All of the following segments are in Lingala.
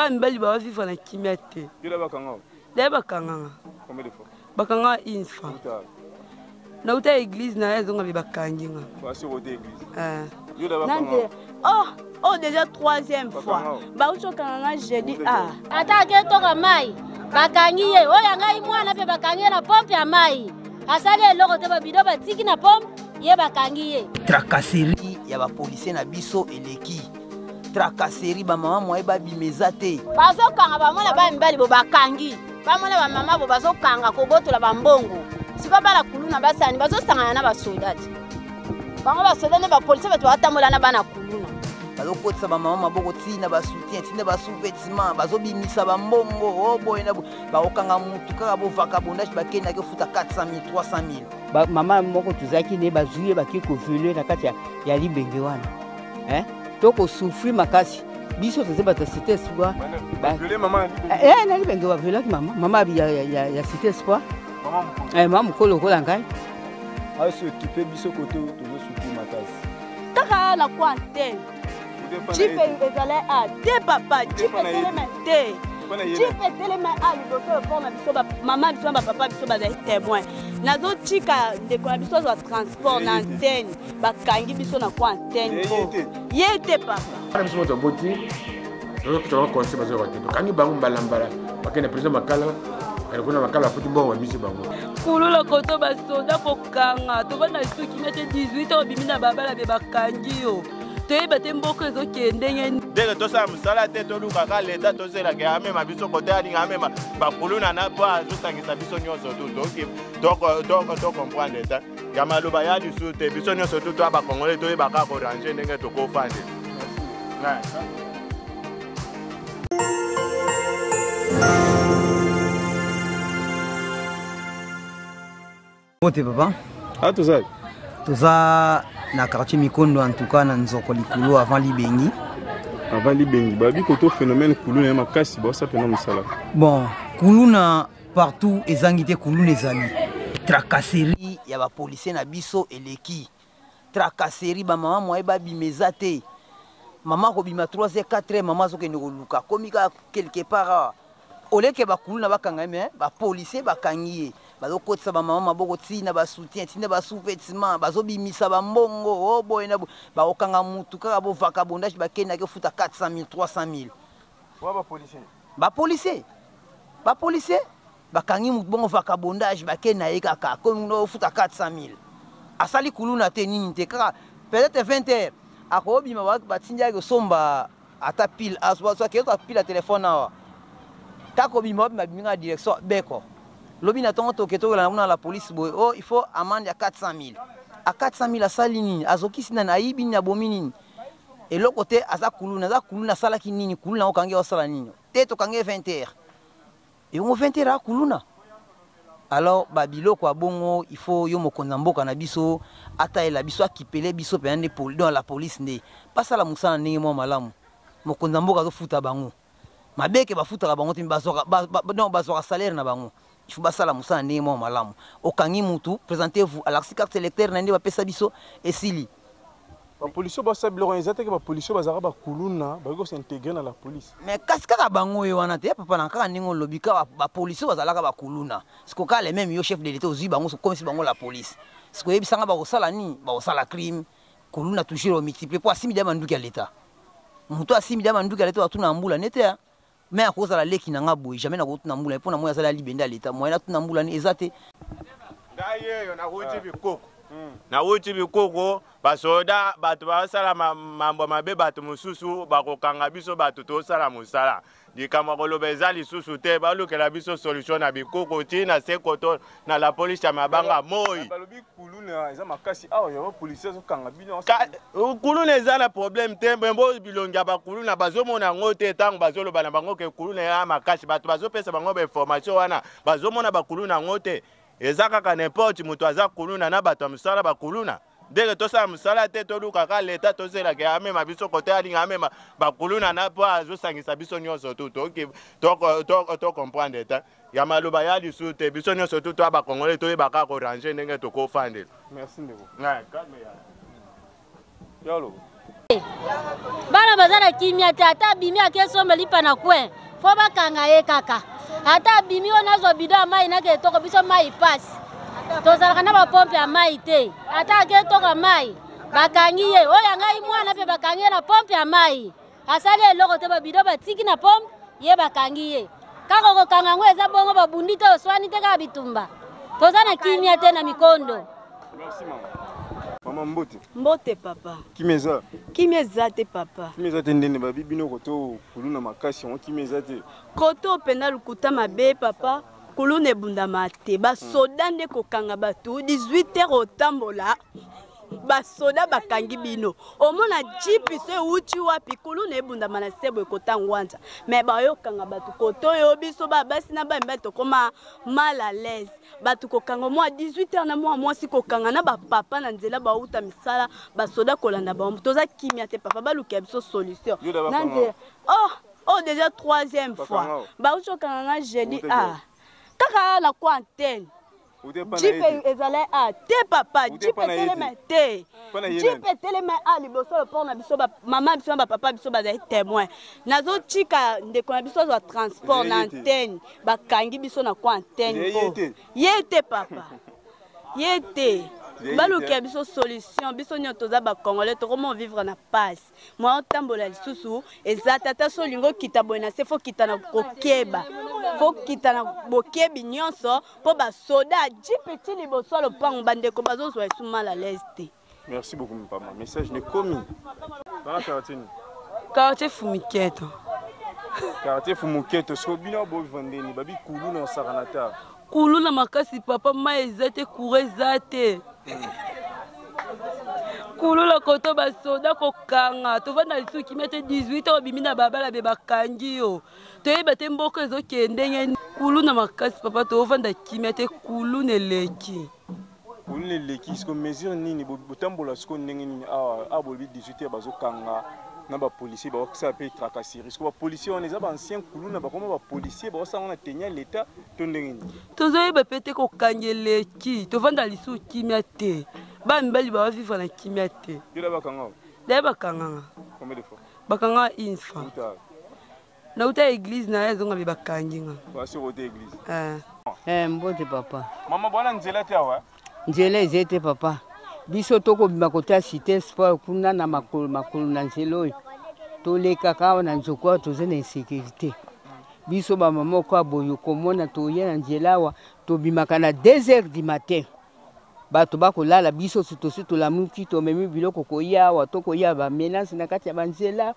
Ba mbali ba vivre na kimia te. Yo là bakanga. D'ailleurs bakanga. Combien de fois? Bakanga une fois. Na uta église na ezonga be bakanginga. Ba sur église. Eh. Yo là bakanga. Oh déjà troisième fois. Ba ucho kanga jeudi ah. Atake toka mai. Bakangiye oya ngai mwana pe bakangiye na pompe ya mai. Asali eloko te ba bido batiki na pompe ye bakangiye. Tracasserie ya ba policier na biso eleki. Tracasserie ba mama moye ba bimeza te. Bazo kanga ba mwana ba mbali bo bakangi. Ba mwana ba mama bo bazo kanga ko botola ba mbongo. Siko bala kuluna basani bazo sangana na ba soldati. Bango ba soldati ba policier bato batambola na bana kuluna. Bazo kotsa ba mama maboko tina ba soutien tina ba sous-vêtements bazo bimisa ba mbongo oboye na ba okanga mutu kaka bo vagabondage ba kenda ke futa 400 000 300 000. Ba mama moko tuzaki ne ba zuye ba kiko vele na kati ya libenge wana. Toko souffrir makasi. Biso tose ba cité espoir. Ba vele mama na libenge wa vele mama. Mama ya cité espoir. Mama mukolo. Mama mukolo kola ngai. Aso équipé biso côté tozo souffrir makasi. Kaka na kwa antenne. Chipe ezale a te papa, chipe telema te. Chipe telema a liboso pour na biso ba maman biso ba papa biso ba témoin. Nazo chika de kwa biso za transport na antenne, ba kangi biso na kwa antenne po. Yete papa. Ana biso moto boti. Ndio kitu conseil bazo wakindo. Kangi bangu mbalambala. Bakene president makala. Kuna makala futi bongo misi bango. Kulula koto ba soda ko kanga. To bana suki mete 18 ans bimina babala be bakangi yo. Dès que tout ça, musala tête au Luka, l'État, tout ça, qui a même à biso côté, a même Bakuluna n'a pas juste à sa bisonio surtout. Donc, comprendre l'État. Yamalubaya du sud, bisonio surtout, toi, Bakongolais, toi, Baka, Orange, n'est que tout fan. Mote papa? Ah, tout ça. Tout ça. Na quartier Mikondo en tout cas na nzoko likulu avant Libengi. Avant Libengi, babi koto phénomène kulu na makasi ba ça pena musala. Bon, kuluna partout ezangité kuluna ezali. Tracasserie ya ba policier na biso eleki. Tracasserie ba mama moye ba bimeza te. Mama ko bima 3h 4h mama zo ke ndoluka komika quelque part. Oleke ba kuluna ba kanga mais ba policier ba kangiye. Bazo kotsa ba mama maboko tina ba soutien tina ba sous-vêtements bazo bimisa ba mbongo oboye na ba okanga mutu kaka bo vagabondage ba kenda ke futa 400 000 300 000. Wa ba policier. Ba policier. Ba policier ba kangi mutu bongo vagabondage ba kenda ye kaka ko no futa 400 000. Asali kuluna te nini te kaka peut-être 20h akobima ba tinja ke somba ata pile aswa so ke to pile à téléphone na. Kako bima ba binga direction beko. Lobi na tongo toketo la police boy oh il faut amende à 400 000 à 400 000 à salini azoki sina na ibi na bomini et l'autre côté aza kuluna sala kinini kuluna okange osala nini teto kange 20h et on 20h kuluna alors babilo kwa bongo il faut yo mokonza mboka na biso ataela biso akipele biso pende pour dans la police ne pas ça la musana ndenge mo malamu mokonza mboka zo futa bango mabeke ba futa bango timba bazoka salaire na bango. Il faut passer la moussa ndenge mo malamu. Okangi mutu, présentez-vous à la carte électeur nandi ba pesa biso esili. Ba police ba sabilo organisateur que ba police ba zara ba kuluna ba go s'intégrer dans la police. Mais kaska bango yo wana te papa na kaka ndingo lobika ba police ba zala ka ba kuluna. Siko ka les mêmes yo chef de l'état ozi bango comme si bango la police. Siko yebi sanga ba ko sala ni, ba ko sala crime. Kuluna toujours au multiplier pour asimi de manduki à l'état. Mutu asimi de manduki à l'état tuna mbula nete ya. Mais à cause de la loi qui n'a pas bougé, jamais n'a pas na mbula pour na moya sala libenda l'état moya na mbula ni ezate. D'ailleurs na wuti bikoko. Na wuti bikoko basoda bato ba sala mambo mabe bato mususu bakokanga biso bato to sala musala. Dikama koloba ezali susu te balukela biso solution na bikoko tina sekoto na la police ya mabanga moi. Balobi kuluna eza makasi awa ya policiers zo kanga bino. Kuluna eza na problème te mbo bilonga ba kuluna bazomona ngote tango bazoloba na bango ke kuluna ya makasi bato bazopesa bango ba information wana bazomona ba kuluna ngote eza kaka n'importe mutu aza kuluna na bato musala ba kuluna. Dès que tout ça musala te to luka ka l'État to zela ke ame mabiso côté ali ngame ba kuluna na po azo sangisa biso nyonso tout to comprendre ta ya maluba ya lisu te biso nyonso tout to ba congolais to ba ka orange ndenge to ko fandela. Merci ndeko. Ouais, calme ya. Yalo. Bana bazana kimia te ata bimi akesomba lipa na kwe. Fo bakanga ye kaka. Ata bimi onazo bido mai na ke toko biso mai pass. Tozalaka na ba pompe ya mai te. Ata ke toka mai. Bakangi ye. Oya ngai mwana pe bakangi na pompe ya mai. Asali eloko te ba bido batiki na pompe ye bakangi ye. Kako ko kanga ngwe za bongo babundi te oswani te ka bitumba. Tozana kimia te na mikondo. Merci maman. Maman Mbote. Mbote papa. Kimeza. Kimeza te papa. Kimeza te ndene babi bino koto kuluna makasi on kimeza te. Koto pena lukuta mabe papa. Kulune bunda mate. Ba soda nde kokanga batu 18h otambola. Ba soda bakangi bino. Omona jipi se uchi wapi kulune bunda manasebo ekota ngwanza. Mais ba yo kanga batu koto yo biso ba basi na ba mbeto koma mal à l'aise. Batu kokanga mo 18h na mo si kokanga na ba papa na nzela ba uta misala ba soda kolanda ba toza kimia te papa ba luka biso solution. Nande oh déjà 3e fois. Ba ucho kanga na jeudi kaka la kwa antenne. Jipe ezale te papa, jipe telema te. Jipe telema liboso le port na biso ba maman biso ba papa biso ba témoin. Nazo chika ndeko na biso za transport na antenne, ba kangi biso na kwa antenne. Yete papa. Yete. Baluka biso solution, biso nyoto za ba congolais to comment vivre na passe. Moi tambola lisusu ezata ta solingo kitabona se fo kitana kokeba. Fo kitana bokebi nyonso po ba soda jipeti liboso lo pango bandeko bazo so esuma la leste. Merci beaucoup maman. Message ne commis. Bana karatini. Karate fumiketo. Karate fumiketo so bino bo vendeni babi kulu na sakanata. Kulu na makasi papa ma ezate kure zate. Kulu la koto ba soda ko kanga to vanda lisu kimete 18 obimi na babala be bakangi yo. To yeba te mboko ezo kende kulu na makasi papa to vanda kimete kulu ne leki. Kulu ne leki sko mesure nini botambola sko ndenge nini bolbi 18 bazo kanga. Na ba policier ba ça peut tracasser risque ba policier on les a ba ancien kuluna ba comment ba policier ba ça on a tenu l'état to ndengeni tozoye ba pete ko kangele ki to vanda lisu kimia te ba mbali ba vivre na kimia te dila ba kanga deba kanga combien de fois ba kanga une fois na uta église na yazo ngabe ba kanginga ba sur uta église Mbote papa maman bwana nzela te awa nzela ezete papa biso toko bima kota cité sport kuna na makolo na nzelo toleka kawa na nzoko toze na insécurité biso ba mama ko aboyo komona toye na nzela wa to bimaka na 2h du matin bato bakolala biso sutosi tolamuki to memi biloko koya wa to koya ba menace na kati ya banzela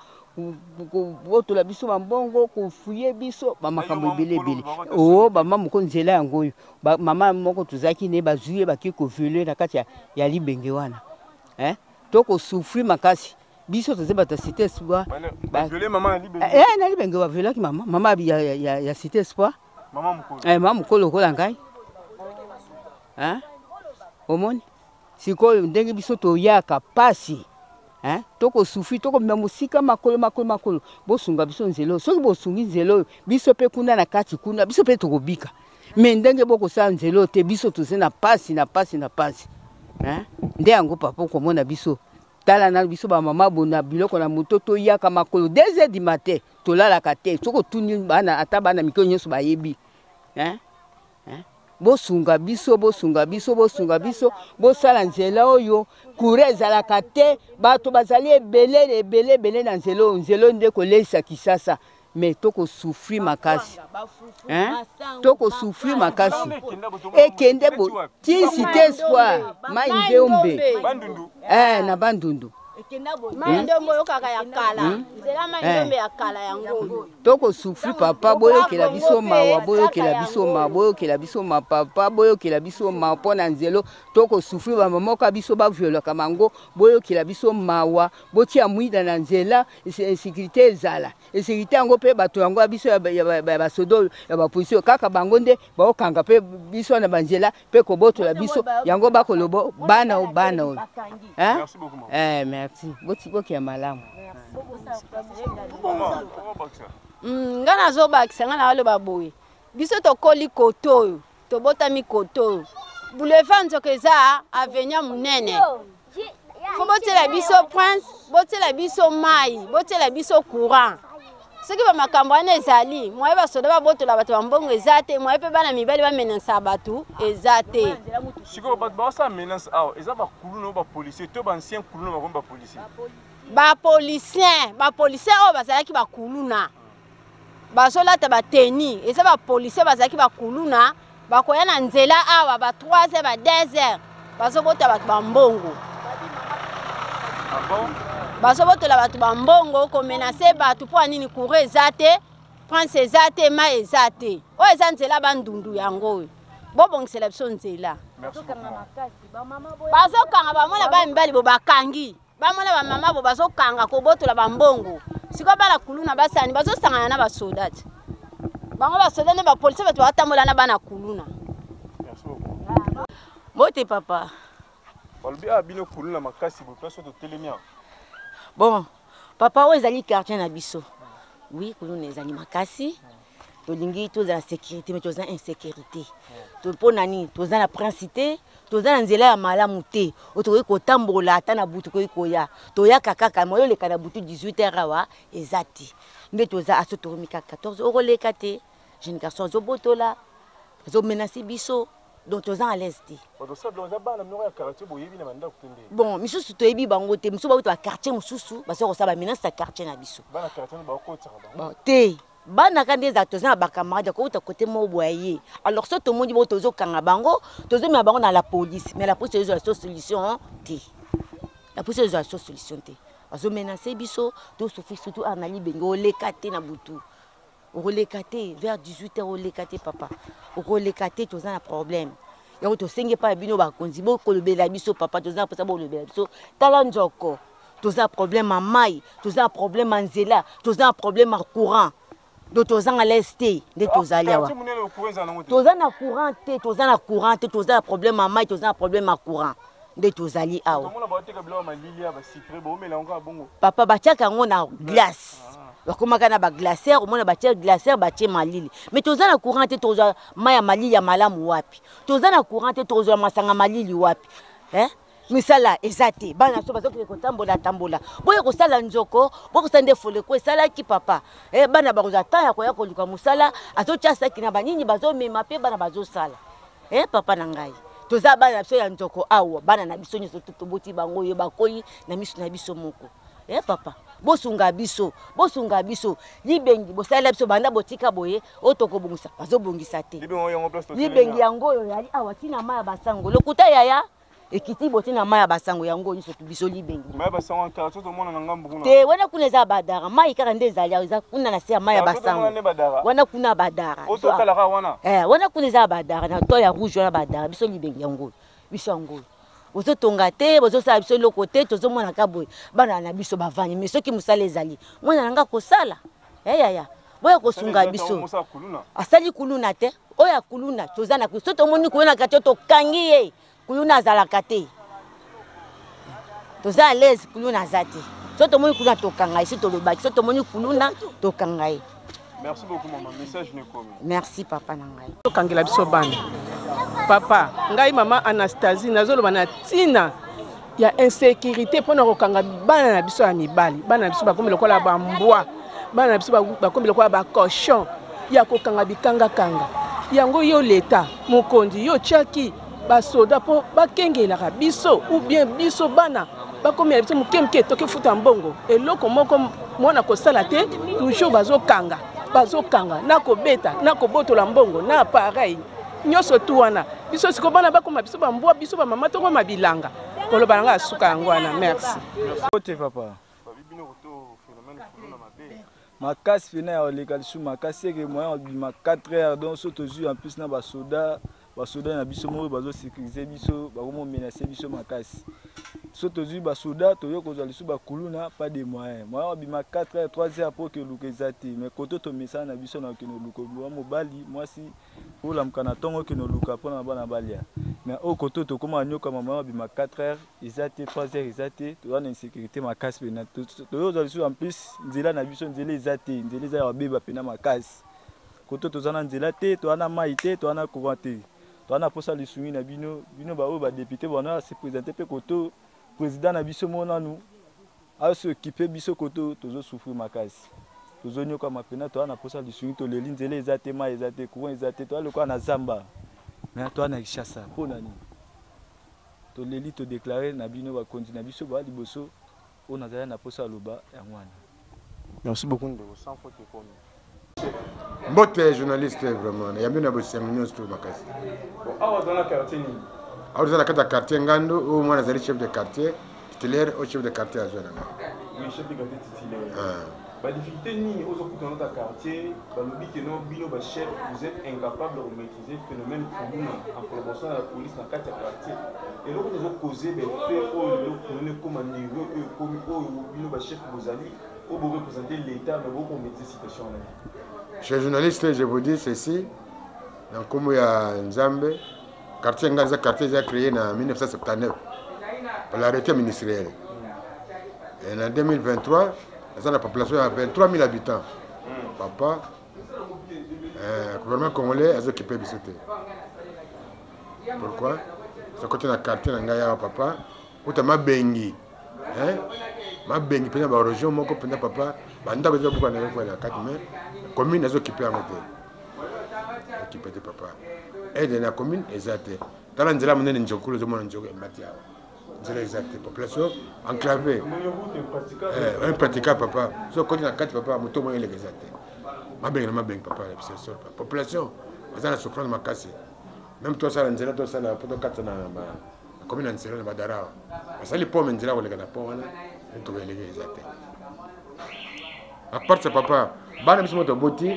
ko la biso bambongo ko fuye biso ba makambo ebele ba mama ko nzela yango mama moko tuzaki ne bazuye bakiko violer na kati ya libenge wana to ko souffrir makasi biso toze bata cité espoir ba violer maman libenge na libenge wa violer ki mama ya cité espoir mama mukolo ko langai omoni sikoyo ndenge biso toyaka pasi toko sufi toko memusika makolo bosunga biso nzelo soki bosungi nzelo biso pe kuna na kati kuna biso pe tokobika me ndenge boko sa nzelo te biso toze na pasi nde yango papa komona biso tala na biso ba mama bona biloko na moto toyaka makolo 2h du matin tolalaka te soko tuni bana ata bana mikolo nyonso bayebi bosunga biso bosala nzela oyo kure ezalaka te bato bazali ebele na nzelo nde kolesa kisasa mais toko souffrir makasi ekende bo ti cité espoir mai ndombe na bandundu toko souffrir papa boyokela biso mawa papa boyokela biso mawa pona nzelo toko souffrir ba mama ka biso ba violaka mango boyokela biso mawa botia muida na nzela sécurité ezala sécurité yango pe bato yango biso ya basodo ya ba police kaka bango nde baokanga pe biso na banzela pe kobotola biso yango bakolobo bana merci beaucoup merci boki ya malamu ngana zo bakisa ngana wale baboye biso tokoli koto tobotami koto boulevard nzokeza avenya munene faut botela biso prince botela biso mai botela biso courant soki bamakambo wana ezali moye basoda babotola bato bambongo eza te moye mpe bana mibali bamenansa bato eza te sikoyo bato baosala menace awa eza bakuluna oyo bapolisier to bancien kuluna bakomi bapolisier bapolisier oyo bazalaki bakuluna bazolata bateni eza bapolisier bazalaki bakuluna bakoya na nzela awa ba 3h ba 2h bazobota bato bambongo bazobotola bato bambongo komenase bato mpo anini courant eza te prince eza te mai eza te oyo eza nzela bandundu yango oyo bobongisela biso nzela bazokanga bamona bamibali bo bakangi bamona bamama bo bazokanga kobotola bambongo sikoyo bana kuluna basani bazosangana na basoda te bango basoda nde bapolisi bato batambola na bana kuluna Mote papa. Bino kuluna makasi bo place to telemia. Bon, papa oyo ezali quartier na biso. Oui, kuluna ezali makasi. Tolingi toza na sécurité mais toza insécurité. Topona nini toza na principité, toza na nzela ya malamu te. Otokoki kotambola ata na butu koki koya. Toya kaka moyo leka na butu 18h awa ezati. Nde toza aso toromika 14 euros leka te. Jeune garçon zo botola. Zo menacer biso. Donc toza à l'est. Bon, misusu toyebi bango te, misusu ba quartier mususu, ba so kosaba menace quartier na biso. Bana quartier ba kota ba. Bon, te. Bana kande za toza ba camarade ko uta côté mo boyer. Alors so to mondi bo tozo kanga bango, tozo mi bango na la police, mais la police est la seule solution te. La police est la seule solution te. Bazo menacer biso, to souffrir surtout anali bengo lekate na butu. Relekate vers 18h relekate papa. Relekate toza na problème. Yango to senge pa bino ba konzi bo kolobela biso papa toza posa bo lobela biso. Tala njoko. Toza problème à mai, toza problème à nzela, toza problème à courant. Do toza à l'est de toza liawa. Toza na courant te, toza na courant te, toza problème à mai, toza problème à courant. De tozali awa. Papa batiaka ngo na glace. Bakomaka na ba glacière, au moins batie glacière batie malili. Mais toza na courant te toza maya malili ya malamu wapi. Toza na courant te toza masanga malili wapi. Misala ezate bana so bazoke ko tambola. Boye ko sala njoko, boye ko sande fole ko sala ki papa. Bana bakoza tanya ko ya ko luka musala, azocha saki na banini bazo mema pe bana bazo sala. Papa na ngai. Toza bana biso ya njoko awa, bana na biso nyoso totoboti bango ye bakoyi na misu na biso moko. Papa, bosunga biso, libengi bosala biso banda botika boye otoko bongisa bazo bongisa te. Libengi yango yo yali awa tina maya basango. Lokuta yaya ekiti botina maya basango yango nyoso biso libengi. Maya basango karato to mona ngambu kuna. Te wana kuna za badara, mai kaka nde zali za kuna na se maya basango. Wana kuna badara. Oto kala ka wana. Wana kuna za badara na to ya rouge wana badara biso libengi yango. Biso yango. Bozo tonga te, bozo sala biso loko te, tozo mona ka boy. Bana na biso bavani, mais soki musala ezali. Mwana nanga ko sala. Yaya. Boya ko sunga biso. Asali kuluna te. Oya kuluna, toza na kuso to moni kuluna ka to kangi ye. Kuluna zala kate. Toza à l'aise kuluna zate. Soto moni kuluna to kanga ici to lobaki, soto moni kuluna to kanga ye. Merci beaucoup maman, message ne komi. Merci papa nangai. To kangela biso bana. Papa, ngai mama Anastasie nazoloba na tina ya insécurité pona kokanga bana na biso ya mibali. Bana na biso bakomi lokola bambwa. Bana na biso bakomi lokola ba cochon. Ya kokanga bikanga kanga. Yango yo leta mokonzi yo chaki basoda po bakengelaka biso ou bien biso bana bakomi biso mukemke toke futa mbongo. Eloko moko mwana kosala te toujours bazokanga na kobeta na kobotola mbongo na pareil. Nyoso tu wana biso siko bana bakoma biso bambwa biso ba mama toko mabilanga koloba nga asuka yango wana. Merci. Ote papa makasi fina ya oleka lisu makasi eke moyen obima 4h donc so tozwi en plus na basoda na biso moko bazosécurize biso bakomo menacer biso makasi. So tozwi basoda toyo kozwa lisu bakuluna pas de moyen obima 4h 3h po ke luka ezati mais koto tomesana na biso na keno luka mobali mwasi olamuka na ntongo okeno luka mpona bana balia mais au koto tokoma nyoka mama obima 4h ezati 3h ezati toza na insécurité makasi pena toyozwa lisu en plus nzela na biso nzela ezati nzela eza ya babeba pena makasi koto toza na nzela te toza na mai te toza na courant te toza na posa lisungi na bino baoyo badepute bona se présente mpe koto président na biso monanu a s'occuper biso koto tozo souffrir makasi tozo nyoka mapena to na posa lisungi to leli nzele ezate ma ezate courant ezate to aloko na zamba mais to na Kinshasa pona ni to leli to déclarer na bino ba konti na biso ba liboso on a na posa loba ya mwana. Merci beaucoup de vous sans faute comme Mbote journaliste vraiment ya mbina bo seminyo sto makasi bon awa dans la quartier ni awa dans la quartier ngando au mwana zali chef de quartier titulaire au chef de quartier à zone oui chef de quartier titulaire ba difficulté ni aux autres dans notre quartier ba lobi que non bino ba chef vous êtes incapable de maîtriser le phénomène commun en collaboration avec la police dans quatre quartiers et donc nous avons causé des faits au le comme niveau comme bino ba chef vous allez au vous représenter l'état mais vous maîtriser situation là. Chers journalistes, je vous dis ceci, dans comme il y a Nzambe, quartier Nganza, quartier déjà créé en 1979 par l'arrêté ministériel. Et en 2023, la population a 23 000 habitants. Papa, le gouvernement congolais a occupé Bissoté. Pourquoi? C'est quand on a quartier Ngaya papa, où tu as bengi. Ma bengi, pendant la région, mon copain papa, banda besoin beaucoup de fois la carte mais commune est occupée à côté. Occupée de papa. Et dans la commune exacte. Dans la nzela monene njoko le monde njoko matia. Nzela exacte population enclavée. Impraticable papa. So côté la carte papa moto mo ele exacte. Ma bengi papa c'est sûr population dans la souffrance makasi. Même toi ça nzela toi ça la poto carte na commune nzela na badara. Ça les pommes nzela ko le kana pona. To ele exacte. À part ce papa, bana biso moto boti,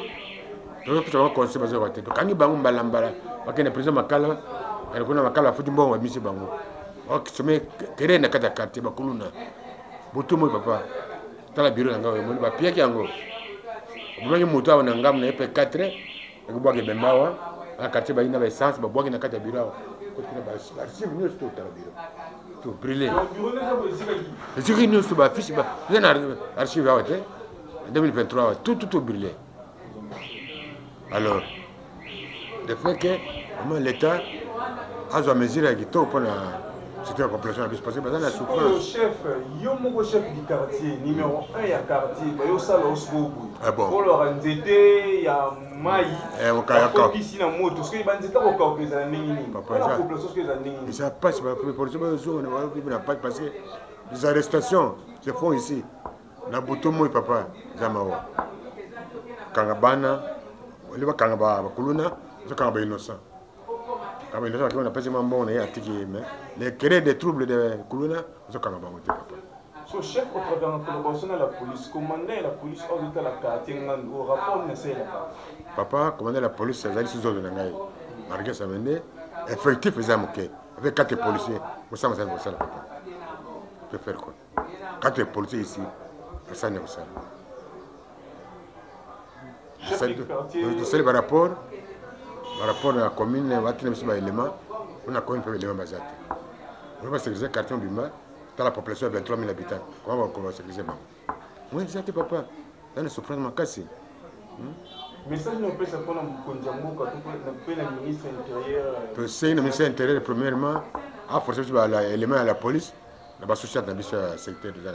to ko conseil bazo ko te. Kangi bangu mbalambala, bakene président makala, kana makala futi mbongo ba misi bangu. O kisome kere na kata quartier bakuluna. Botu mo papa. Tala bureau nga mo ba piaki yango. Obumangi moto awana ngam na EP4, ko bwa ke bembawa, na quartier ba ina ba essence ba bwa ke na kata bureau. Ko tuna ba archive news to tala bureau. To brûler. Et c'est une news to ba fiche ba. Na archive awate. En 2023, tout brûlé. Alors, le fait que l'État a besoin de mesures pour la population à parce que la souffrance. Le chef, il y a un chef du quartier, numéro 1 il y a quartier, il y a ça là pour leur entité, il y a Maï, ici dans moto, parce que les bandits là au cas où ils ont nini. Pas la population que ils ont nini. Ça passe par la population, on n'a pas parce que les arrestations se font ici. Na buto moi papa zamao kangabana oliba kangaba bakuluna zo kangaba innocent qui on a pas bon on est attiqué mais les créer des troubles de kuluna zo kangaba moté papa so chef au travers de la collaboration de la police commandant la police au la quartier au rapport nécessaire papa commandant la police ça allait sous ordre ngai marqué ça mende effectif zamoké avec 4 policiers pour ça ça papa peut faire quoi 4 policiers ici. Ça n'est pas ça. C'est le rapport à la commune, on a un élément, on a un élément basé. On va sécuriser le quartier Bima, dans la population de 23 000 habitants. Comment on va sécuriser maman? Oui, c'est papa. Dans le souffrance, on cassé. Mais ça, nous peut s'apprendre à Konjambo quand on peut le ministre intérieur. C'est le ministre intérieur, premièrement, à forcer l'élément à la police, dans la société dans le secteur de la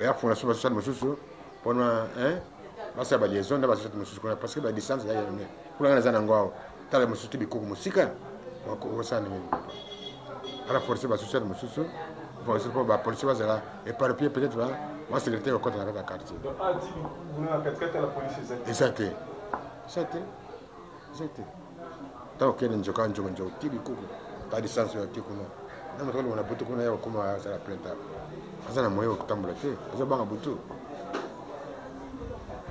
et la fondation de la société pour la liaison de la société parce que la distance est pour la Zanango, dans la société de Koumoussika, à la force de la société de la police, et par le pied peut-être là, moi secrétaire au côté de la quartier. Donc, vous avez la police exact. Tant qu'il y a un jokan, la distance est on a beaucoup de comment ça la plainte. Ça n'a moyen de tambourler. Ça va beaucoup.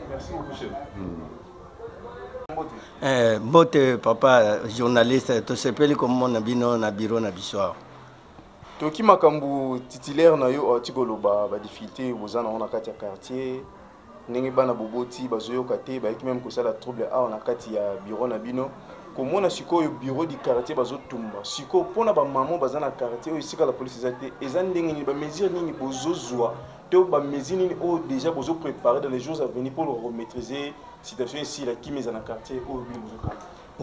Merci beaucoup, chef. Mbote papa journaliste to sepeli comme na bino na bureau na bisoir. Toki makambu titulaire na yo atikoloba ba difficulté bozana on a kati ya quartier ndenge bana boboti bazoyo kate ba ki même ko sala trouble a on a kati ya bureau na bino. Comment on a siko bureau du quartier bazo tumba siko pona ba maman bazana quartier o sika la police ezate ezandenge ni ba mesure nini bozozwa to ba mesure nini o déjà bozo préparer dans les jours à venir pour maîtriser situation ici la qui mise en quartier au bureau.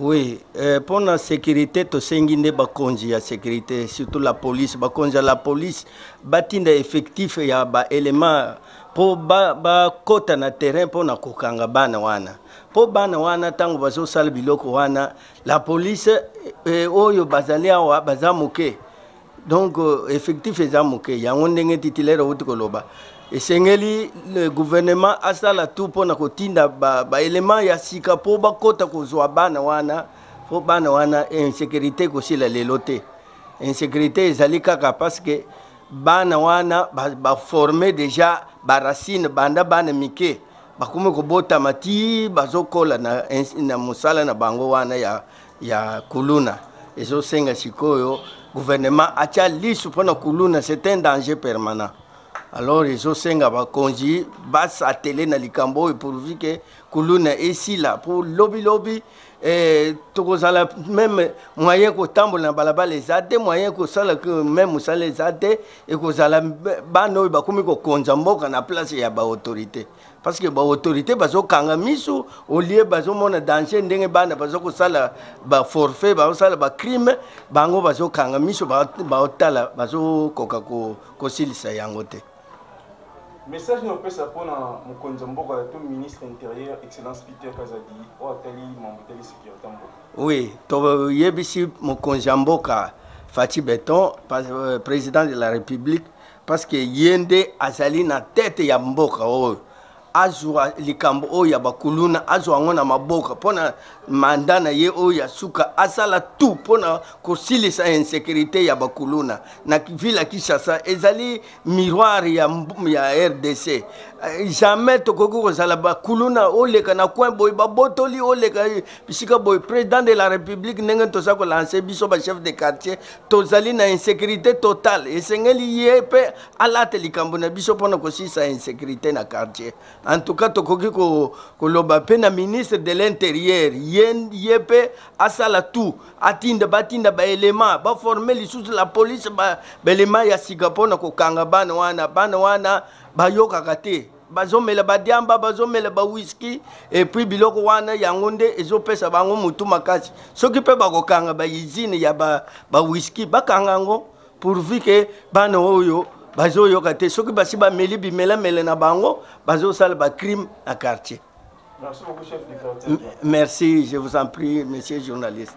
Oui, pour la sécurité, tu sais qu'il la sécurité, surtout la police. La police, batinda effectif, il y a des éléments pour côté na terrain pour na kokanga bana wana. Pour bana wana tango bazo sala biloko wana, la police oyo bazalia wa bazamuke. Donc effectif ezamuke, yango ndenge titulaire wuti koloba. Et sengeli le gouvernement a ça la tout pour na kotinda ba élément ya sika pour ba kota kozwa bana wana pour bana wana insécurité ko sila lelote insécurité ezali kaka parce que bana wana ba former déjà ba racine banda bana mike ba kuma ko bota mati bazokola na musala na bango wana ya kuluna ezo senga sikoyo gouvernement acha lisu pour na kuluna c'est un danger permanent. Alors ils ont senga ba konji bas attelé na likambo et pourvu que kuluna ici là pour lobby tokozala même moyen ko tambola na balabala ezade moyen ko sala que même musala ezade et kozala bano ba komi ko konza mboka na place ya ba autorité parce que ba autorité bazo kanga misu au lieu bazo mona danger ndenge bana bazo ko sala ba forfait bazo sala ba crime bango bazo kanga misu ba otala bazo koka ko silisa yango te. Message nous peut s'apprendre à mon ministre intérieur, Excellence Peter Kazadi, ou à Tali, mon sécurité. Oui, to yebisi mon konjamboka Fati Beton, président de la République, parce que yende azali na tête ya mboka o azwa likambo o ya bakuluna azwa ngona maboka pona mandana ye o ya suka asala tout pona kosilisa insécurité ya bakuluna na vila Kinshasa ezali miroir ya RDC jamais tokoko kozala bakuluna oleka na coin boy babotoli oleka bisika boy président de la République ndenge toza ko lancer biso ba chef de quartier tozali na insécurité totale esengeli yepe alate likambo na biso pona kosilisa insécurité na quartier. En tout cas, tokoki ko loba pe na ministre de l'intérieur yepe asala tout atinda batinda ba élément ba former lisusu la police ba élément ya Singapore na ko kanga bana wana ba yoka kate bazomela badiamba bazomela ba whisky et puis biloko wana yangonde ezopesa bango mutu makasi soki pe ba ko kanga ba usine ya ba whisky bakanga ngo pourvu que bana oyo bazo yokate soki basi ba meli bimela na bango bazo sala ba crime à quartier. Merci beaucoup chef de quartier. Merci, je vous en prie monsieur journaliste.